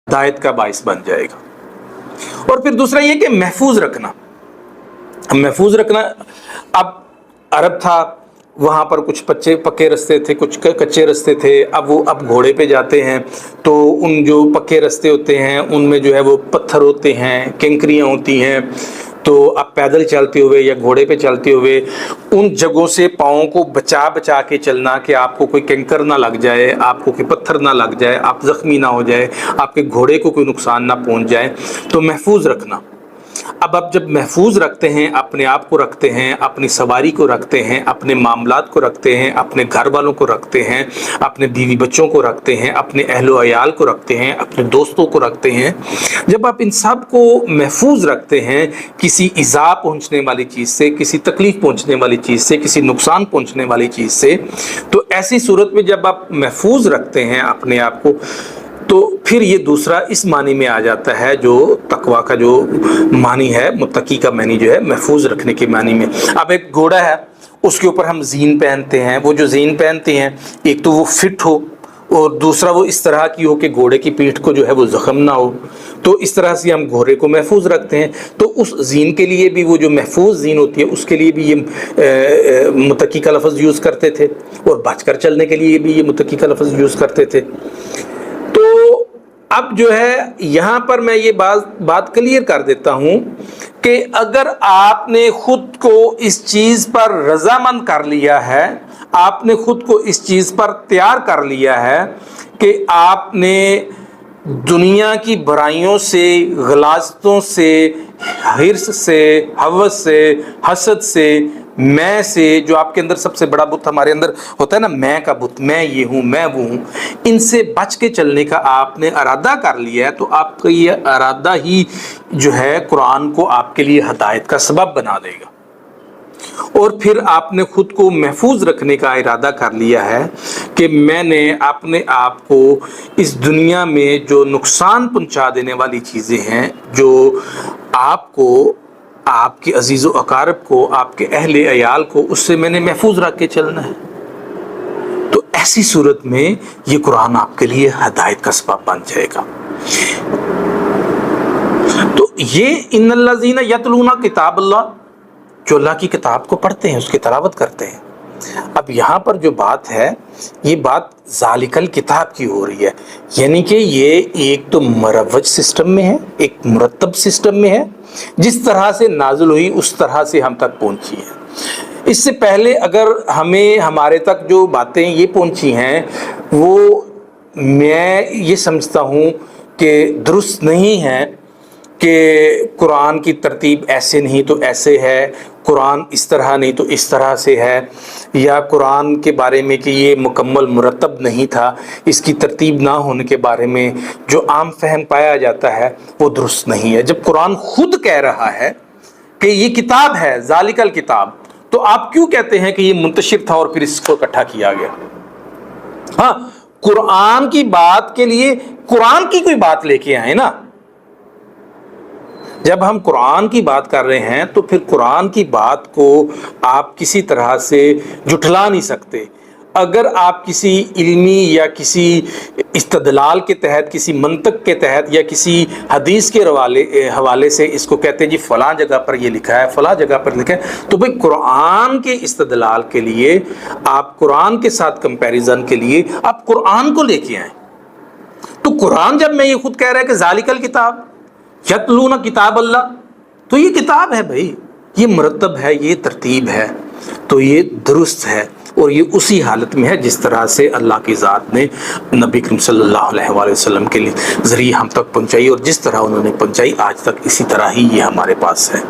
हिदायत का बाइस बन जाएगा। और फिर दूसरा ये कि महफूज रखना। अब अरब था, वहाँ पर कुछ पक्के रास्ते थे, कुछ कच्चे रास्ते थे। अब घोड़े पे जाते हैं तो उन जो पक्के रास्ते होते हैं उनमें जो है वो पत्थर होते हैं, कंकरियाँ होती हैं। तो अब पैदल चलते हुए या घोड़े पे चलते हुए उन जगहों से पाँव को बचा बचा के चलना कि आपको कोई कंकर ना लग जाए, आपको कोई पत्थर ना लग जाए, आप ज़ख्मी ना हो जाए, आपके घोड़े को कोई नुकसान ना पहुंच जाए। तो महफूज रखना। अब जब महफूज रखते हैं, अपने आप को रखते हैं, अपनी सवारी को रखते हैं, अपने मामलात को रखते हैं, अपने घर वालों को रखते हैं, अपने बीवी बच्चों को रखते हैं, अपने अहलो अयाल को रखते हैं, अपने दोस्तों को रखते हैं। जब आप इन सब को महफूज रखते हैं किसी इज़ा पहुंचने वाली चीज़ से, किसी तकलीफ़ पहुंचने वाली चीज़ से, किसी नुकसान पहुंचने वाली चीज़ से, तो ऐसी सूरत में जब आप महफूज रखते हैं अपने आप को, तो फिर ये दूसरा इस मानी में आ जाता है जो तकवा का जो मानी है, मुत्तकी का मानी जो है महफूज रखने के मानी में। अब एक घोड़ा है, उसके ऊपर हम जीन पहनते हैं। वो जो जीन पहनते हैं, एक तो वो फिट हो और दूसरा वो इस तरह की हो कि घोड़े की पीठ को जो है वो ज़ख्म ना हो। तो इस तरह से हम घोड़े को महफूज रखते हैं। तो उस जीन के लिए भी, वो जो महफूज जीन होती है उसके लिए भी ये मुत्तकी का लफ्ज़ यूज़ करते थे, और बचकर चलने के लिए भी ये मुत्तकी का लफ्ज़ यूज़ करते थे। तो अब जो है यहाँ पर मैं ये बात क्लियर कर देता हूँ कि अगर आपने खुद को इस चीज़ पर रजामंद कर लिया है, आपने खुद को इस चीज़ पर तैयार कर लिया है कि आपने दुनिया की बुराइयों से, गलाजतों से, हिर्स से, हवस से, हसद से, मैं से, जो आपके अंदर सबसे बड़ा बुत हमारे अंदर होता है ना, मैं का बुत, मैं ये हूँ, मैं वो हूँ, इनसे बच के चलने का आपने इरादा कर लिया है, तो आपका ये इरादा ही जो है कुरान को आपके लिए हिदायत का सबब बना देगा। और फिर आपने खुद को महफूज रखने का इरादा कर लिया है कि मैंने अपने आप को इस दुनिया में जो नुकसान पहुंचा देने वाली चीज़ें हैं, जो आपको, आपके अजीज़ व अकारब को, आपके अहले अयाल को, उससे मैंने महफूज रख के चलना है। तो ऐसी सूरत में ये कुरान आपके लिए हिदायत का सबब बन जाएगा। तो ये इन्नल्लज़ीना यतलूना किताबल्लाह, जो अल्लाह की किताब को पढ़ते हैं, उसकी तिलावत करते हैं। अब यहाँ पर जो बात है, ये बात ज़ालिकल किताब की हो रही है, यानी कि ये एक तो मरवज सिस्टम में है, एक मुरतब सिस्टम में है। जिस तरह से नाज़िल हुई उस तरह से हम तक पहुँची है। इससे पहले अगर हमें हमारे तक जो बातें ये पहुँची हैं, वो मैं ये समझता हूँ कि दुरुस्त नहीं है कि कुरान की तरतीब ऐसे नहीं तो ऐसे है, कुरान इस तरह नहीं तो इस तरह से है, या कुरान के बारे में कि ये मुकम्मल मुरतब नहीं था, इसकी तरतीब ना होने के बारे में जो आम फहम पाया जाता है वो दुरुस्त नहीं है। जब कुरान खुद कह रहा है कि ये किताब है, ज़ालिकल किताब, तो आप क्यों कहते हैं कि ये मुंतशिर था और फिर इसको इकट्ठा किया गया? हाँ, कुरान की बात के लिए कुरान की कोई बात लेके आए ना। जब हम कुरान की बात कर रहे हैं तो फिर कुरान की बात को आप किसी तरह से जुठला नहीं सकते। अगर आप किसी इल्मी या किसी इस्तदलाल के तहत, किसी मंतक के तहत या किसी हदीस के हवाले से इसको कहते हैं जी फ़लाँ जगह पर ये लिखा है, फ़लाँ जगह पर लिखा है, तो भाई कुरान के इस्तदलाल के लिए, आप कुरान के साथ कंपैरिजन के लिए आप कुरान को लेके आए। तो कुरान जब मैं ये खुद कह रहा है कि ज़ालिकल किताब यतलूना किताब अल्लाह, तो ये किताब है भाई, ये मुरतब है, ये तरतीब है, तो ये दुरुस्त है, और ये उसी हालत में है जिस तरह से अल्लाह की ज़ात ने नबी करीम सल्लल्लाहु अलैहि वसल्लम के लिए ज़रिए हम तक पहुँचाई, और जिस तरह उन्होंने पहुँचाई आज तक इसी तरह ही ये हमारे पास है।